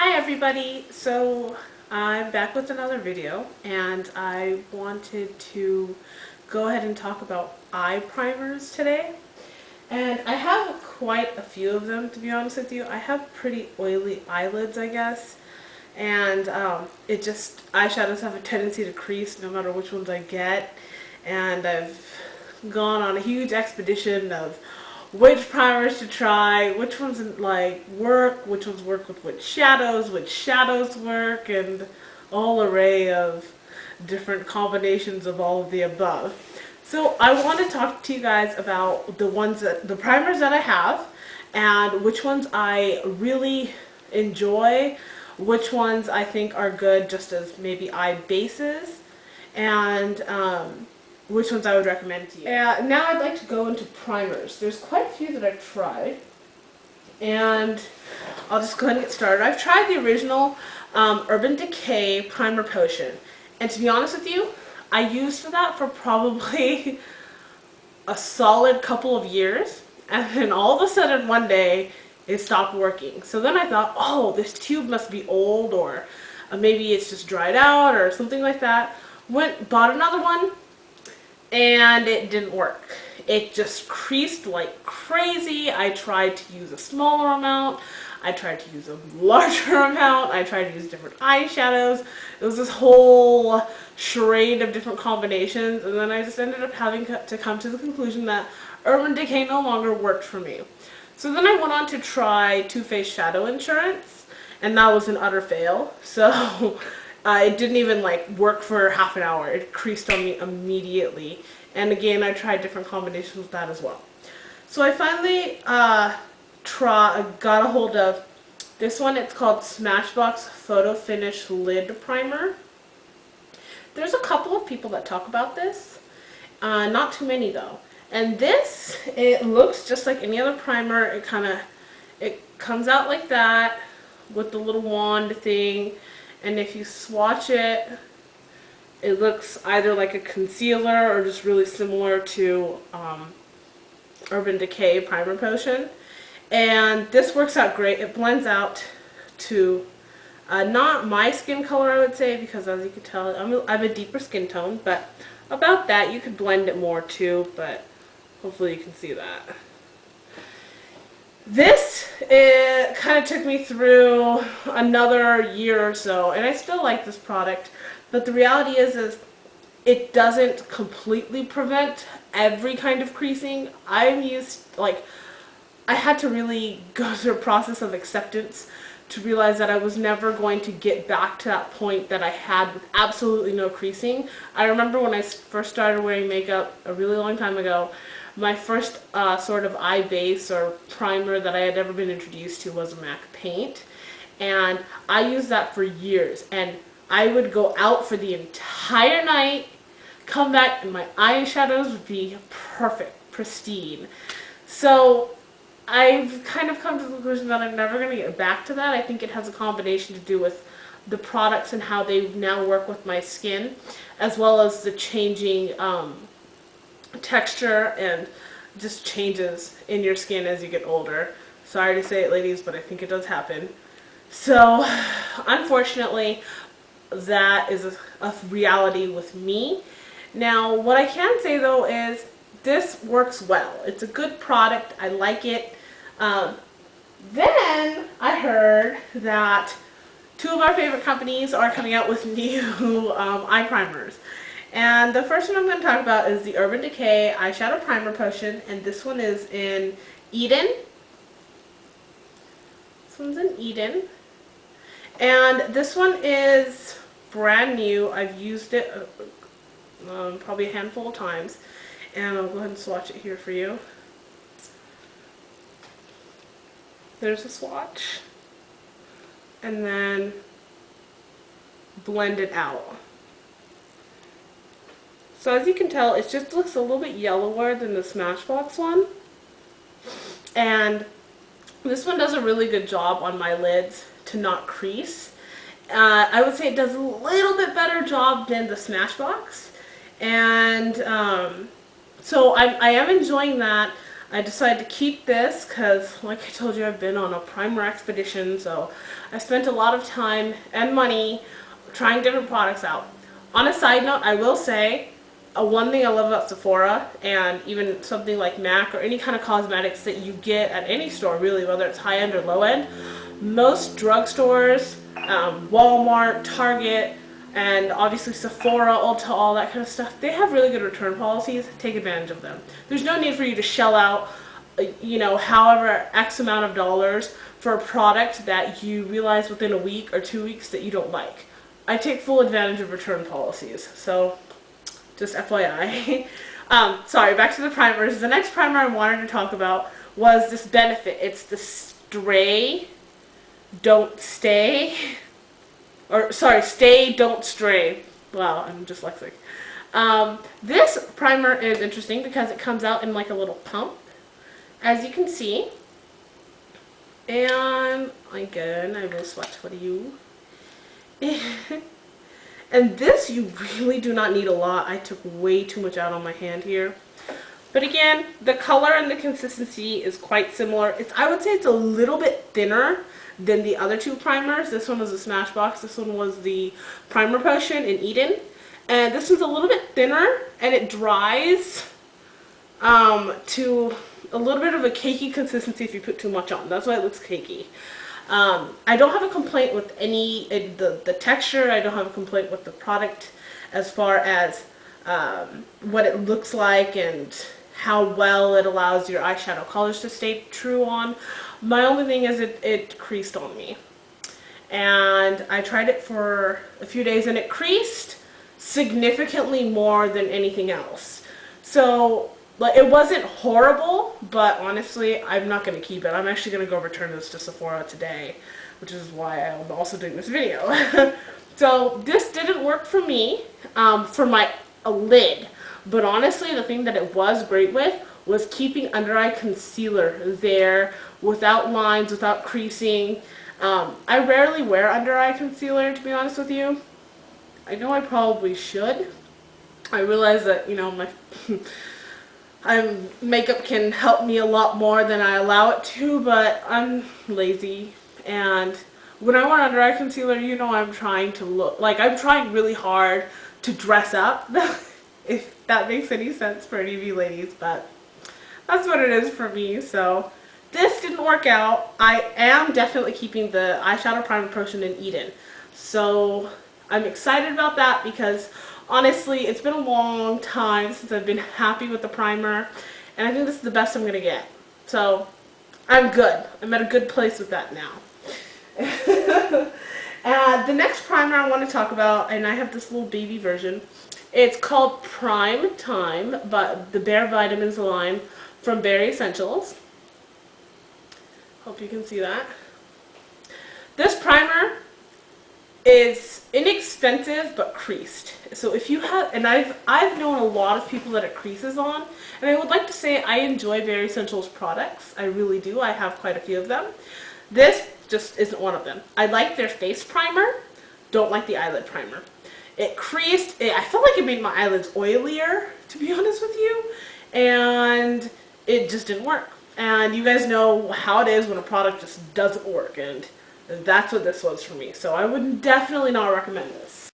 Hi everybody! So I'm back with another video and I wanted to go ahead and talk about eye primers today. And I have quite a few of them, to be honest with you. I have pretty oily eyelids, I guess. And eyeshadows have a tendency to crease no matter which ones I get. And I've gone on a huge expedition of which primers to try, which ones work, which ones work with which shadows work, and a whole array of different combinations of all of the above. So I want to talk to you guys about the primers that I have, and which ones I really enjoy, which ones I think are good just as maybe eye bases, and which ones I would recommend to you. Now I'd like to go into primers. There's quite a few that I've tried, and I'll just go ahead and get started. I've tried the original Urban Decay Primer Potion, and to be honest with you, I used that for probably a solid couple of years, and then all of a sudden one day it stopped working. So then I thought, oh, this tube must be old, or maybe it's just dried out or something like that. Bought another one, and it didn't work. It just creased like crazy. I tried to use a smaller amount. I tried to use a larger amount. I tried to use different eyeshadows. It was this whole charade of different combinations, and then I just ended up having to come to the conclusion that Urban Decay no longer worked for me. So then I went on to try Too Faced Shadow Insurance, and that was an utter fail. So it didn't even work for half an hour. It creased on me immediately. And again, I tried different combinations with that as well. So I finally got a hold of this one. It's called Smashbox Photo Finish Lid Primer. There's a couple of people that talk about this. Not too many though. And this, it looks just like any other primer. It comes out like that with the little wand thing. And if you swatch it, it looks either like a concealer or just really similar to Urban Decay Primer Potion. And this works out great. It blends out to not my skin color, I would say, because as you can tell, I have a deeper skin tone, but about that. You could blend it more too, but hopefully you can see that. This, it kind of took me through another year or so, and I still like this product, but the reality is it doesn't completely prevent every kind of creasing. I had to really go through a process of acceptance to realize that I was never going to get back to that point that I had with absolutely no creasing. I remember when I first started wearing makeup a really long time ago, my first sort of eye base or primer that I had ever been introduced to was a MAC paint, and I used that for years, and I would go out for the entire night, come back, and my eyeshadows would be perfect, pristine. So I've kind of come to the conclusion that I'm never going to get back to that. I think it has a combination to do with the products and how they now work with my skin, as well as the changing texture and just changes in your skin as you get older. Sorry to say it, ladies, but I think it does happen. So unfortunately, that is a reality with me. Now, what I can say though is this works well. It's a good product. I like it. Then I heard that two of our favorite companies are coming out with new eye primers. And the first one I'm going to talk about is the Urban Decay Eyeshadow Primer Potion, and this one is in Eden. This one's in Eden. And this one is brand new. I've used it probably a handful of times. And I'll go ahead and swatch it here for you. There's a swatch. And then blend it out. So as you can tell, it just looks a little bit yellower than the Smashbox one. And this one does a really good job on my lids to not crease. I would say it does a little bit better job than the Smashbox. And so I am enjoying that. I decided to keep this because, like I told you, I've been on a primer expedition, so I spent a lot of time and money trying different products out. On a side note, I will say, one thing I love about Sephora, and even something like MAC or any kind of cosmetics that you get at any store, really, whether it's high-end or low-end, most drugstores, Walmart, Target, and obviously Sephora, Ulta, all that kind of stuff, they have really good return policies. Take advantage of them. There's no need for you to shell out, you know, however X amount of dollars for a product that you realize within a week or 2 weeks that you don't like. I take full advantage of return policies, so just FYI. Sorry, back to the primers. The next primer I wanted to talk about was this Benefit. It's the Stray, Don't Stay. Or, sorry, Stay, Don't Stray. Wow, I'm dyslexic. This primer is interesting because it comes out in like a little pump, as you can see. And again, I will swatch for you. And this, you really do not need a lot. I took way too much out on my hand here. But again, the color and the consistency is quite similar. I would say it's a little bit thinner than the other two primers. This one was a Smashbox. This one was the Primer Potion in Eden. And this one's a little bit thinner, and it dries to a little bit of a cakey consistency if you put too much on. That's why it looks cakey. I don't have a complaint with the texture. I don't have a complaint with the product as far as what it looks like and how well it allows your eyeshadow colors to stay true on. My only thing is it creased on me. And I tried it for a few days and it creased significantly more than anything else. So, like, it wasn't horrible, but honestly, I'm not going to keep it. I'm actually going to go return this to Sephora today, which is why I'm also doing this video. So this didn't work for me, for my lid. But honestly, the thing that it was great with was keeping under eye concealer there without lines, without creasing. I rarely wear under eye concealer, to be honest with you. I know I probably should. I realize that, you know, my makeup can help me a lot more than I allow it to, but I'm lazy. And when I wear under eye concealer, you know, I'm trying to look, like, I'm trying really hard to dress up, if that makes any sense for any of you ladies, but that's what it is for me. So this didn't work out. I am definitely keeping the Eyeshadow Primer Potion in Eden. So I'm excited about that because honestly, it's been a long time since I've been happy with the primer, and I think this is the best I'm going to get. So I'm good. I'm at a good place with that now. The next primer I want to talk about, and I have this little baby version. It's called Prime Time, but the Bare Vitamins line from Bare Essentials. Hope you can see that. This primer is inexpensive but creased. So if you have, and I've known a lot of people that it creases on, and I would like to say I enjoy Bare Essentials products. I really do. I have quite a few of them. This just isn't one of them. I like their face primer, don't like the eyelid primer. It creased, I felt like it made my eyelids oilier, to be honest with you, and it just didn't work. And you guys know how it is when a product just doesn't work, and that's what this was for me. So I would definitely not recommend this.